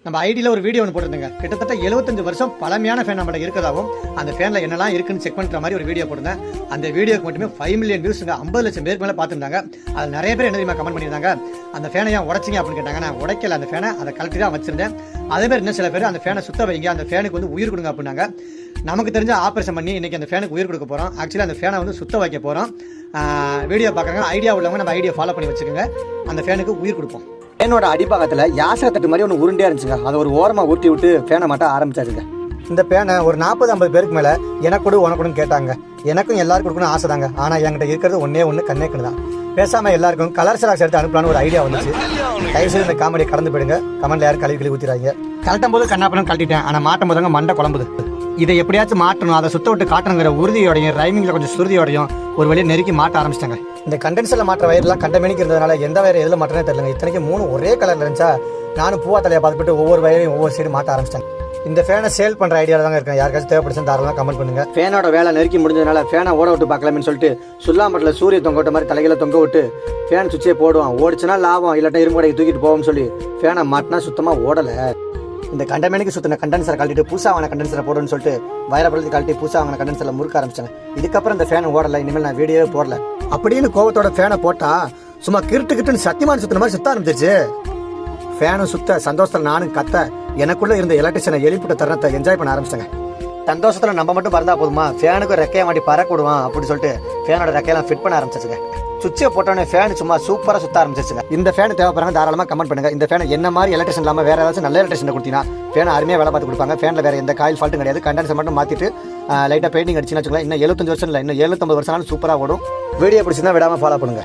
நம்ம ஐடியில் ஒரு வீடியோ ஒன்று போட்டிருந்தேங்க. கிட்டத்தட்ட 75 வருஷம் பழமையான ஃபேன் நம்மகிட்ட இருக்கிறதாவும் அந்த ஃபேனில் என்னெல்லாம் இருக்குன்னு செக் பண்ணுற மாதிரி ஒரு வீடியோ போட்டிருந்தேன். அந்த வீடியோக்கு மட்டுமே 5 மில்லியன் வியூஸுங்க, 50 லட்சம் பேருக்கு மேலே பார்த்துருந்தாங்க. அது நிறைய பேர் என்ன தெரியுமா கமெண்ட் பண்ணியிருந்தாங்க, அந்த ஃபேனை ஏன் உடைச்சிங்க அப்படின்னு கேட்டாங்க. நான் உடைக்கல, அந்த ஃபேனை அதை கலெக்டி தான் வச்சிருந்தேன். அதே மாதிரி இன்னும் சில பேர் அந்த ஃபேனை சுத்த வைங்க, அந்த ஃபேனுக்கு வந்து உயிர் கொடுங்க அப்படின்னாங்க. நமக்கு தெரிஞ்ச ஆப்ரேஷன் பண்ணி இன்றைக்கி அந்த ஃபேனுக்கு உயிர் கொடுக்க போகிறோம். ஆக்சுவலி அந்த ஃபேனை வந்து சுத்த வைக்க போகிறோம். வீடியோ பார்க்குறாங்க, ஐடியா உள்ளவங்க நம்ம ஐடியா ஃபாலோ பண்ணி வச்சுக்கோங்க. அந்த ஃபேனுக்கு உயிர் கொடுப்போம். ஃபேனோட அடிப்பாகத்தில் யாசக தட்டு மாதிரி ஒன்று உருண்டையாக இருந்துச்சுங்க. அதை ஒரு ஓரமாக ஊற்றி விட்டு ஃபேனை மாட்ட ஆரம்பிச்சாருங்க. இந்த ஃபேனை ஒரு 40-50 பேருக்கு மேலே எனக்கு கொடு உனக்கு கேட்டாங்க. எனக்கும் எல்லாருக்கும் கொடுக்கணும் ஆசை தாங்க. ஆனால் என்கிட்ட இருக்கிறது ஒன்று கண்ணே கண்ணு தான். பேசாமல் எல்லாருக்கும் கலர் செலாக்ஸ் எடுத்து அனுப்பலான்னு ஒரு ஐடியா வந்துச்சு. தயவுசெய்து இந்த காமெடியை கடந்து போயிடுங்க. கமெண்ட்ல யாரும் கழுவி ஊற்றிடுறாங்க. கலட்டும் போது கண்ணாப்படம் கழட்டிட்டேன், ஆனால் மாட்டும் போதாங்க மண்டை குழம்புது. இதை எப்படியாச்சும் மாற்றணும், அதை சுத்த விட்டு காட்டணுங்கிற உறுதியோடையும் ரைமிங்கில் கொஞ்சம் சுருதியோடையும் ஒரு வழியை நெருக்கி மாட்ட ஆரம்பிச்சிட்டாங்க. இந்த கண்டென்சரில் மாற்ற வயர்லாம் கண்டமேனிக்கு இருந்ததுனால எந்த வயர் எதில் மாற்றனே தெரியலங்க. இத்தனைக்கு 3 ஒரே கலரில் இருந்துச்சா, நானும் பூவா தலையை பார்த்துட்டு ஒவ்வொரு வயரையும் ஒவ்வொரு சைடு மாட்ட ஆரம்பிச்சிட்டாங்க. இந்த ஃபேனை சேல் பண்ணுற ஐடியாவில் தாங்க இருக்கேன். யாருக்காச்சும் தேவைப்படுச்சு தாராளமாக கமெண்ட் பண்ணுங்க. ஃபேனோட வேலை நெருக்கி முடிஞ்சதுனால ஃபேனை ஓட விட்டு பார்க்கலாம்னு சொல்லிட்டு சுல்லாம்பட்டில் சூரிய தொங்க விட்ட மாதிரி தலைகளை தொங்க விட்டு ஃபேன் சுவிட்சே போடுவான். ஓடிச்சுன்னா லாபம், இல்லாட்டா இரும்பு கடைக்கு தூக்கிட்டு போவோம்னு சொல்லி ஃபேனை மாட்டினா சுத்தமாக ஓடலை. இந்த கண்டமேனிக்கு சுற்றின கண்டென்சரை கழட்டிட்டு புதுசாக வாங்கின கண்டென்சரை போடுன்னு சொல்லிட்டு வைரப்படுத்தி கழட்டி புதுசாக வாங்கின கண்டென்சரில் முறுக்க ஆரம்பிச்சாங்க. இதுக்கப்புறம் இந்த ஃபேன் ஓடலை, இனிமேல் நான் வீடியோவே போடல அப்படின்னு கோவத்தோட ஃபேனை போட்டால் சும்மா கிருட்டுன்னு சத்தியமான சுற்றின மாதிரி சுத்த ஆரம்பிச்சிருச்சு. ஃபேனும் சுத்த சந்தோஷத்தில் நானும் கத்த எனக்குள்ளே இருந்த எலக்ட்ரிஷனை எழுப்பிட்ட தருணத்தை என்ஜாய் பண்ண ஆரம்பிச்சிட்டாங்க. சந்தோஷத்தில் நம்ம மட்டும் பறந்தா போதுமா, ஃபேனுக்கு ரெக்கையை மாட்டி பறக்க விடுவான் அப்படின்னு சொல்லிட்டு ஃபேனோட ரெக்கையெல்லாம் ஃபிட் பண்ண ஆரம்பிச்சிச்சுங்க. சுவிட்சை போட்டோன்னே ஃபேன் சும்மா சூப்பராக சுத்த ஆரம்பிச்சிருச்சுங்க. இந்த ஃபேன் தேவைப்படுறாங்க தாராளமாக கமெண்ட் பண்ணுங்க. இந்த ஃபேன் என்ன மாதிரி எலக்ட்ரிஷன் இல்லாமல் வேற ஏதாச்சும் நல்ல எலக்ட்ரிஷன் கொடுத்தீங்கன்னா ஃபேன் அருமையாக வேலை பார்த்து கொடுப்பாங்க. ஃபேனில் வேறு எந்த காயில் ஃபால்ட்டும் கிடையாது. கண்டென்சர் மட்டும் மாற்றிட்டு லைட்டாக பெயிண்டிங் அடிச்சுன்னு வச்சுக்கலாம். இன்னும் 75 வருஷம் இல்லை, இன்னும் 75 வருஷம் சூப்பராக ஓடும். வீடியோ பிடிச்சிருந்தா விடாமல் ஃபாலோ பண்ணுங்க.